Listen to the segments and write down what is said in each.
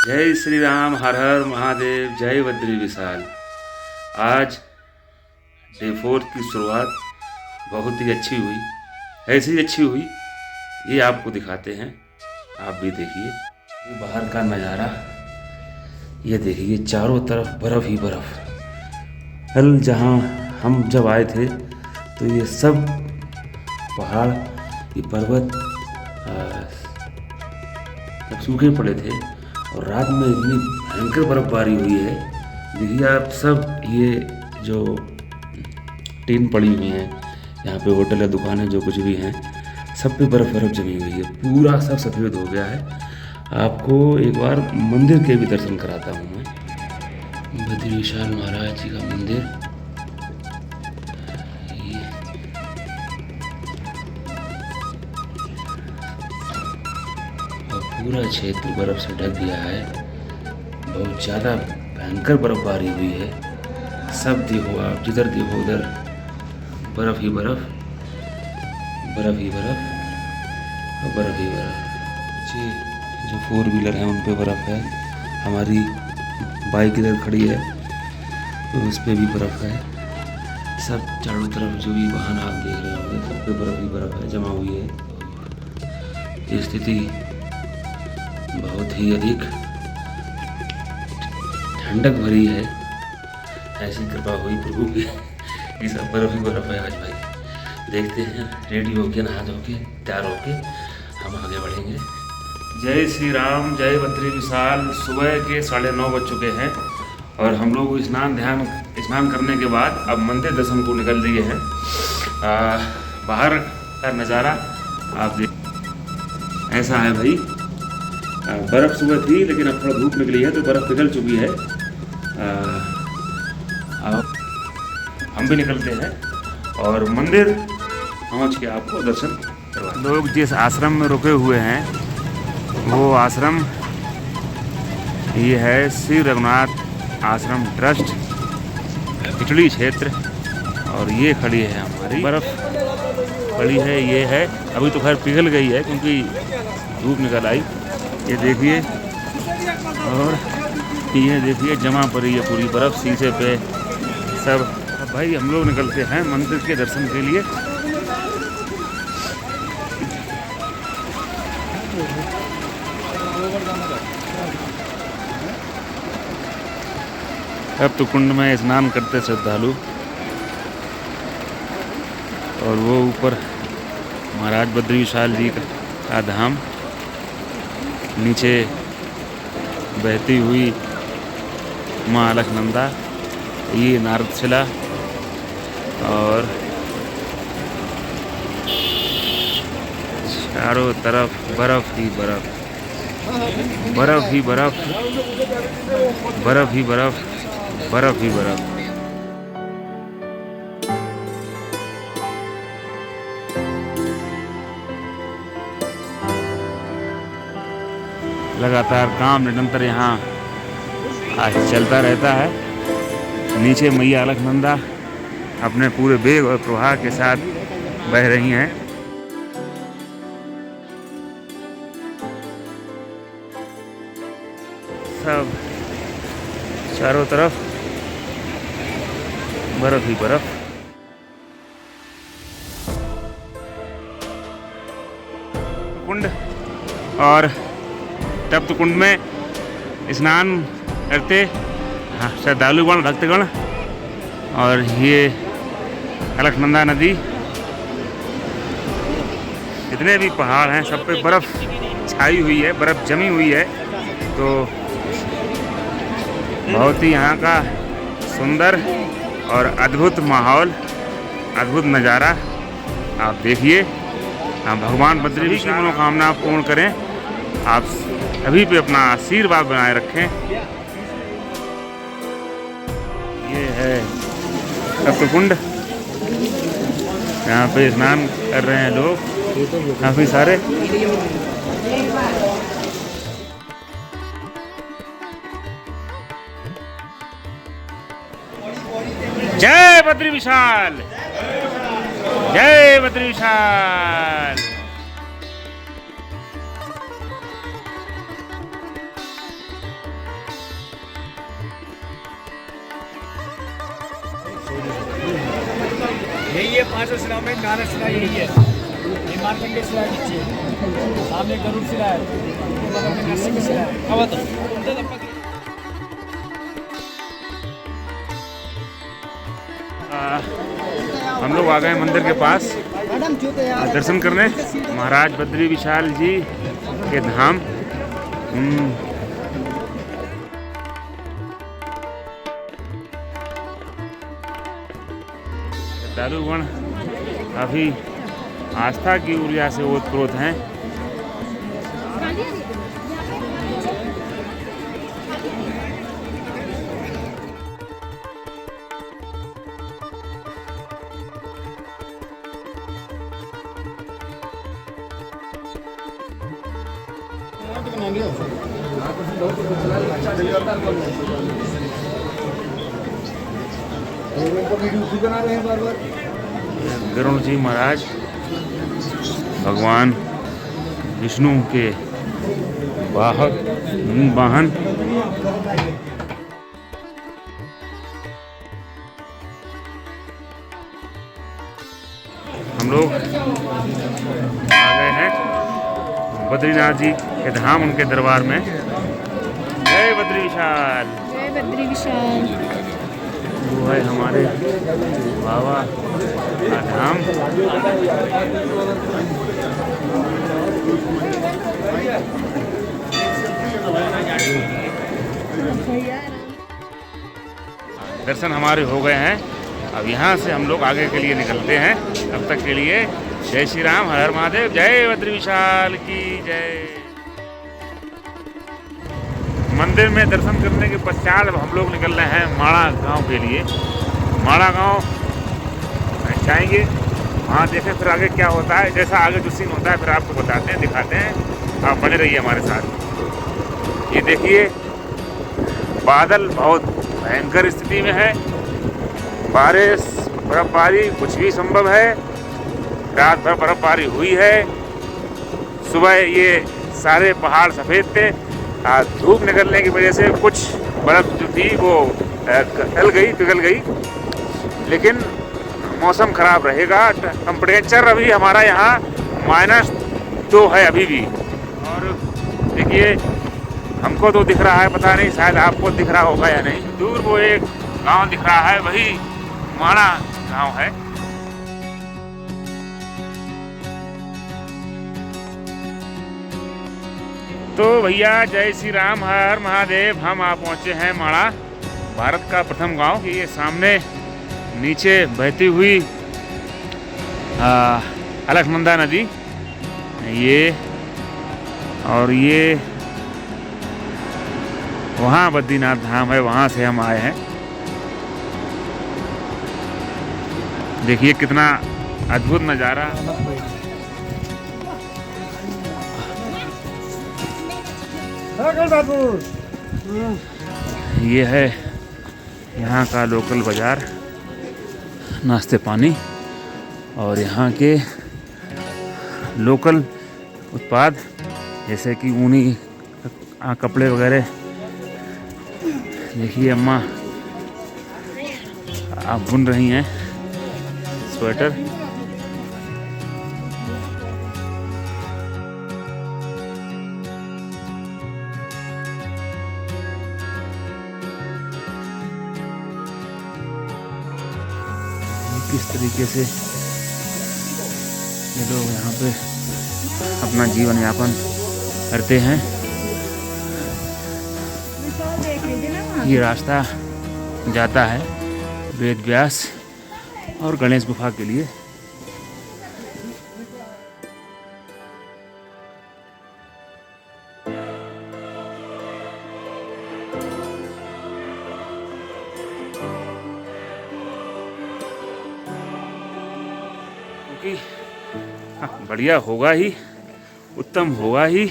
जय श्री राम, हर हर महादेव, जय बद्री विशाल। आज डे 4 की शुरुआत बहुत ही अच्छी हुई, ऐसी ही अच्छी हुई ये आपको दिखाते हैं। आप भी देखिए ये बाहर का नज़ारा, ये देखिए चारों तरफ बर्फ़ ही बर्फ़। कल जहाँ हम जब आए थे तो ये सब पहाड़, ये पर्वत सब सूखे पड़े थे और रात में इतनी भयंकर बर्फबारी हुई है। देखिए आप सब, ये जो टीन पड़ी हुई हैं, यहाँ पे होटल या दुकानें जो कुछ भी हैं, सब पे बर्फ़ जमी हुई है, पूरा सब सफ़ेद हो गया है। आपको एक बार मंदिर के भी दर्शन कराता हूँ मैं। बद्री विशाल महाराज जी का मंदिर, पूरा क्षेत्र बर्फ से ढक गया है। बहुत ज़्यादा भयंकर बर्फबारी हुई है। सब देखो आप, जिधर देखो उधर बर्फ़ ही बर्फ़, बर्फ़ ही बर्फ़ और बर्फ़ ही बर्फ़। जी, जो 4 व्हीलर हैं उन पे बर्फ़ है। हमारी बाइक इधर खड़ी है तो उस पर भी बर्फ़ है। सब चारों तरफ जो भी वाहन आप देख रहे होंगे, सब पे बर्फ़ ही बर्फ़ है, जमा हुई है। ये स्थिति बहुत ही अधिक ठंडक भरी है। ऐसी कृपा हुई प्रभु की कि सब बर्फ ही बर्फ है। आज भाई देखते हैं, रेडी होके नहा धो के तैयार होके हम आगे बढ़ेंगे। जय श्री राम, जय बद्री विशाल। सुबह के 9:30 बज चुके हैं और हम लोग स्नान करने के बाद अब मंदिर दर्शन को निकल दिए हैं। बाहर का नज़ारा आप देख, ऐसा है भाई। बर्फ़ सुबह थी लेकिन अब थोड़ा धूप निकली है तो बर्फ़ पिघल चुकी है। हम भी निकलते हैं और मंदिर पहुंच के आपको दर्शन करवा। लोग जिस आश्रम में रुके हुए हैं वो आश्रम ये है श्री रघुनाथ आश्रम ट्रस्ट, पिछड़ी क्षेत्र। और ये खड़ी है हमारी बर्फ़ खड़ी है, ये है। अभी तो खैर पिघल गई है क्योंकि धूप निकल आई। ये देखिए, और ये देखिए जमा पड़ी है पूरी बर्फ़ शीशे पे सब। अब भाई हम लोग निकलते हैं मंदिर के दर्शन के लिए। अब तो कुंड में स्नान करते श्रद्धालु, और वो ऊपर महाराज बद्री विशाल जी का धाम, नीचे बहती हुई माँ अलकनंदा, ये नारदशिला, और चारों तरफ बर्फ ही बर्फ, बर्फ ही बर्फ, बर्फ ही बर्फ, बर्फ ही बर्फ। लगातार काम निरंतर यहाँ आज चलता रहता है। नीचे मैया अलकनंदा अपने पूरे वेग और प्रवाह के साथ बह रही हैं। सब चारों तरफ बर्फ ही बर्फ। कुंड और तप्त कुंड में स्नान करते श्रद्धालुगण, भक्तगण। और ये अलकनंदा नदी, जितने भी पहाड़ हैं सब पे बर्फ़ छाई हुई है, बर्फ़ जमी हुई है। तो बहुत ही यहाँ का सुंदर और अद्भुत माहौल, अद्भुत नज़ारा आप देखिए। भगवान बद्री की मनोकामना पूर्ण करें, आप सभी पे अपना आशीर्वाद बनाए रखें। ये है तप्तकुंड, यहाँ पे स्नान कर रहे हैं लोग काफ़ी सारे। जय बद्री विशाल, जय बद्री विशाल। यही है पांचों शिलाओं में नानक शिला यही है। ये मार्कंडेय शिला है नीचे, सामने गरुड़ शिला है, उसके बगल में नरसिंह शिला है। हम लोग आ गए मंदिर के पास दर्शन करने, महाराज बद्री विशाल जी के धाम। श्रद्धालुगण काफी आस्था की ऊर्जा से ओतप्रोत हैं। गरुड़ जी महाराज भगवान विष्णु के वाहन। हम लोग आ गए हैं बद्रीनाथ जी के धाम, उनके दरबार में। जय बद्री विशाल, जय बद्री विशाल। वो है हमारे बाबा का धाम। दर्शन हमारे हो गए हैं। अब यहाँ से हम लोग आगे के लिए निकलते हैं। तब तक के लिए जय श्री राम, हर हर महादेव, जय बद्री विशाल की जय। मंदिर में दर्शन करने के पश्चात अब हम लोग निकल रहे हैं माड़ा गांव के लिए। माड़ा गांव जाएंगे, वहाँ देखें फिर आगे क्या होता है। जैसा आगे जो सीन होता है फिर आपको बताते हैं, दिखाते हैं। आप बने रहिए हमारे साथ। ये देखिए बादल बहुत भयंकर स्थिति में है, बारिश बर्फबारी कुछ भी संभव है। रात भर बर्फबारी हुई है। सुबह ये सारे पहाड़ सफ़ेद थे, आज धूप निकलने की वजह से कुछ बर्फ़ जो थी वो गल गई, पिघल गई। लेकिन मौसम ख़राब रहेगा। टेम्परेचर अभी हमारा यहाँ -2 है अभी भी। और देखिए हमको तो दिख रहा है, पता नहीं शायद आपको दिख रहा होगा या नहीं। दूर वो एक गांव दिख रहा है, वही माड़ा गांव है। तो भैया जय श्री राम, हर महादेव। हम आ पहुँचे हैं माड़ा, भारत का प्रथम गांव। ये सामने नीचे बहती हुई अलकनंदा नदी ये, और ये वहाँ बद्रीनाथ धाम है, वहाँ से हम आए हैं। देखिए कितना अद्भुत नज़ारा। ये है यहाँ का लोकल बाज़ार, नाश्ते पानी और यहाँ के लोकल उत्पाद जैसे कि ऊनी कपड़े वगैरह। देखिए अम्मा आप बुन रही हैं स्वेटर। किस तरीके से ये लोग यहाँ पे अपना जीवन यापन करते हैं। ये रास्ता जाता है वेद व्यास और गणेश गुफा के लिए। बढ़िया होगा ही, उत्तम होगा ही,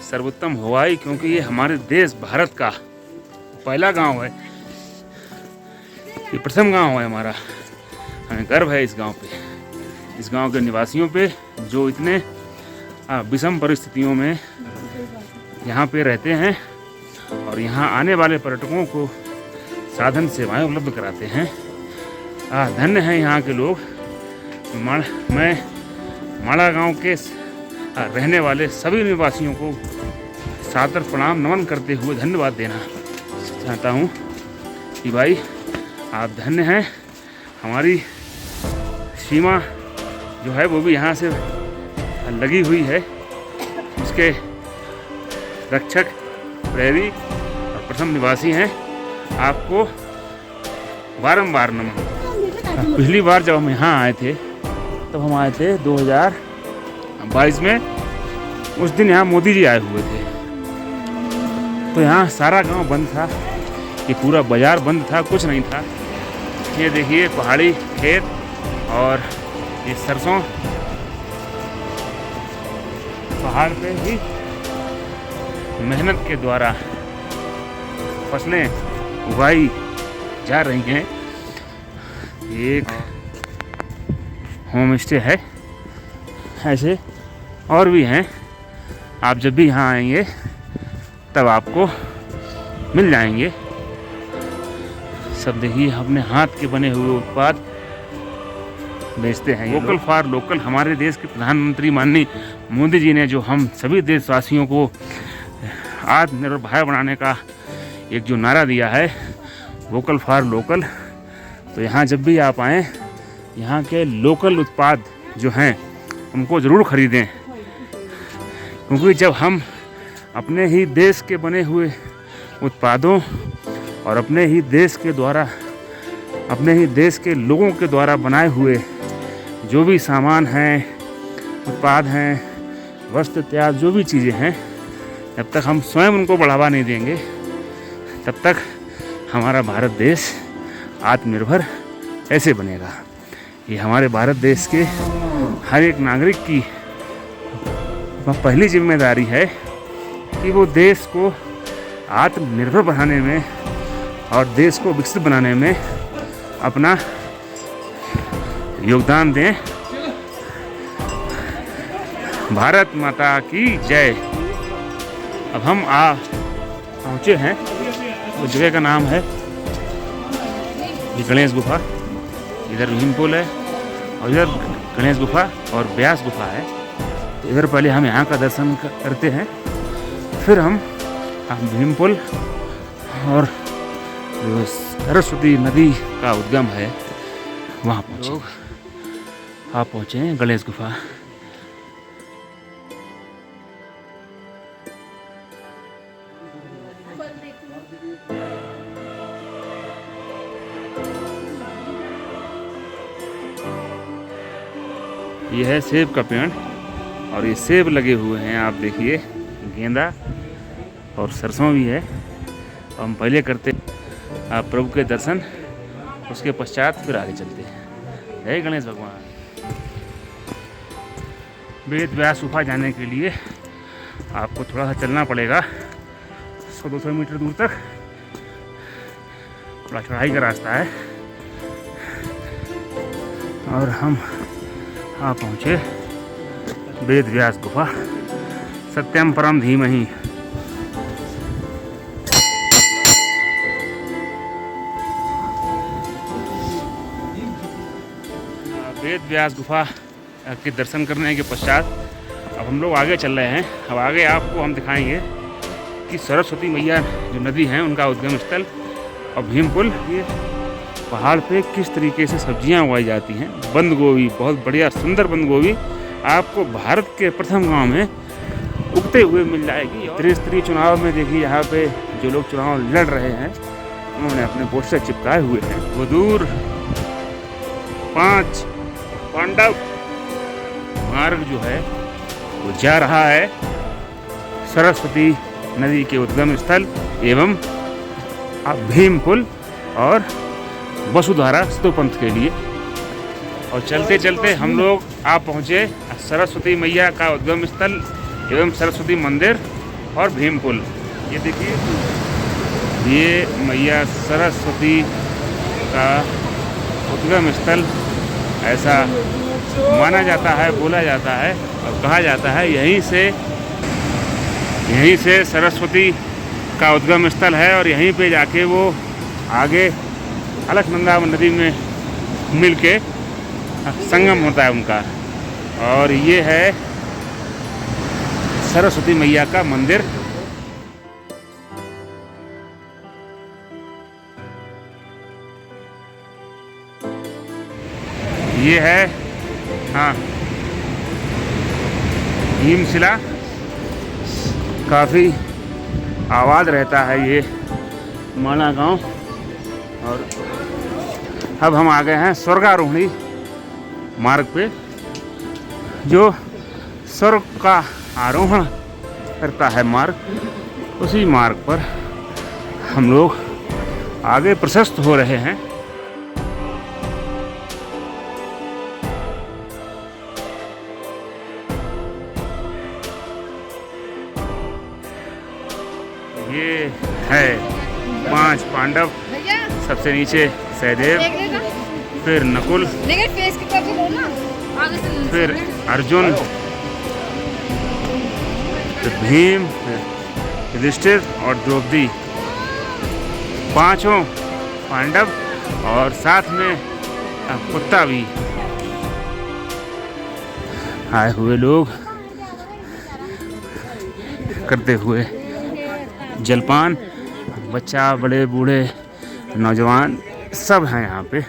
सर्वोत्तम होगा ही, क्योंकि ये हमारे देश भारत का पहला गांव है। ये प्रथम गांव है हमारा। हमें गर्व है इस गांव पे, इस गांव के निवासियों पे, जो इतने विषम परिस्थितियों में यहाँ पे रहते हैं और यहाँ आने वाले पर्यटकों को साधन सेवाएं उपलब्ध कराते हैं। धन्य हैं यहाँ के लोग मैं माड़ा गांव के रहने वाले सभी निवासियों को सादर प्रणाम नमन करते हुए धन्यवाद देना चाहता हूं कि भाई आप धन्य हैं। हमारी सीमा जो है वो भी यहाँ से लगी हुई है, उसके रक्षक प्रहरी और प्रथम निवासी हैं। आपको बारंबार नमन। पिछली बार जब हम यहाँ आए थे तब हम आए थे 2022 में, उस दिन यहाँ मोदी जी आए हुए थे। तो यहाँ सारा गांव बंद था, ये पूरा बाजार बंद था, कुछ नहीं था। ये देखिए पहाड़ी खेत और ये सरसों पहाड़ पे ही मेहनत के द्वारा फसलें उगाई जा रही हैं। एक होम स्टे है, ऐसे और भी हैं। आप जब भी यहाँ आएंगे तब आपको मिल जाएंगे। सब देखिए अपने हाथ के बने हुए उत्पाद बेचते हैं। वोकल फॉर लोकल हमारे देश के प्रधानमंत्री माननीय मोदी जी ने जो हम सभी देशवासियों को आत्मनिर्भर भारत बनाने का एक जो नारा दिया है, वोकल फॉर लोकल। तो यहाँ जब भी आप आएँ, यहाँ के लोकल उत्पाद जो हैं उनको ज़रूर खरीदें, क्योंकि जब हम अपने ही देश के बने हुए उत्पादों और अपने ही देश के द्वारा, अपने ही देश के लोगों के द्वारा बनाए हुए जो भी सामान हैं, उत्पाद हैं, वस्त्र इत्यादि जो भी चीज़ें हैं, जब तक हम स्वयं उनको बढ़ावा नहीं देंगे तब तक हमारा भारत देश आत्मनिर्भर ऐसे बनेगा। ये हमारे भारत देश के हर एक नागरिक की पहली जिम्मेदारी है कि वो देश को आत्मनिर्भर बनाने में और देश को विकसित बनाने में अपना योगदान दें। भारत माता की जय। अब हम पहुँचे हैं, उस जगह का नाम है ये गणेश गुफा। इधर भीम पुल है और इधर गणेश गुफा और ब्यास गुफा है। तो इधर पहले हम यहाँ का दर्शन करते हैं, फिर हम भीम पुल और जो सरस्वती नदी का उद्गम है वहाँ पहुँचे। आप पहुँचे हैं गणेश गुफा। यह है सेब का पेड़ और ये सेब लगे हुए हैं, आप देखिए, गेंदा और सरसों भी है। और हम पहले करते आप प्रभु के दर्शन, उसके पश्चात फिर आगे चलते हैं। जय गणेश भगवान। वेद व्यास गुफा जाने के लिए आपको थोड़ा सा चलना पड़ेगा, 100-200 मीटर दूर तक। थोड़ा चढ़ाई का रास्ता है और हम पहुँचे वेद व्यास गुफा। सत्यम परम धीमहि। वेद व्यास गुफा के दर्शन करने के पश्चात अब हम लोग आगे चल रहे हैं। अब आगे आपको हम दिखाएंगे कि सरस्वती मैया जो नदी हैं उनका उद्गम स्थल और भीम पुल। ये पहाड़ पे किस तरीके से सब्जियां उगाई जाती हैं। बंद गोभी, बहुत बढ़िया सुंदर बंद गोभी आपको भारत के प्रथम गांव में उगते हुए मिल जाएगी। त्रिस्तरीय चुनाव में देखिए, यहाँ पे जो लोग चुनाव लड़ रहे हैं उन्होंने अपने पोस्टर चिपकाए हुए हैं। वो दूर 5 पांडव मार्ग जो है वो जा रहा है सरस्वती नदी के उद्गम स्थल एवं भीम पुल और वसुधारा स्तूपंथ के लिए। और चलते चलते हम लोग पहुँचे सरस्वती मैया का उद्गम स्थल एवं सरस्वती मंदिर और भीम पुल। ये देखिए, ये मैया सरस्वती का उद्गम स्थल ऐसा माना जाता है, बोला जाता है और कहा जाता है। यहीं से सरस्वती का उद्गम स्थल है और यहीं पे जाके वो आगे अलकनंदा नदी में मिलके संगम होता है उनका। और ये है सरस्वती मैया का मंदिर। ये है हाँ भीमशिला, काफ़ी आबाद रहता है ये माना गांव। और अब हम आ गए हैं स्वर्गारोहणी मार्ग पे, जो स्वर्ग का आरोहण करता है मार्ग। उसी मार्ग पर हम लोग आगे प्रशस्त हो रहे हैं। ये है 5 पांडव, सबसे नीचे सहदेव, फिर नकुल, फिर अर्जुन, फिर भीम, फिर युधिष्ठिर और द्रौपदी, 5 पांडव और साथ में कुत्ता भी। आए हुए लोग करते हुए जलपान, बच्चा, बड़े बूढ़े, नौजवान सब हैं यहाँ पे।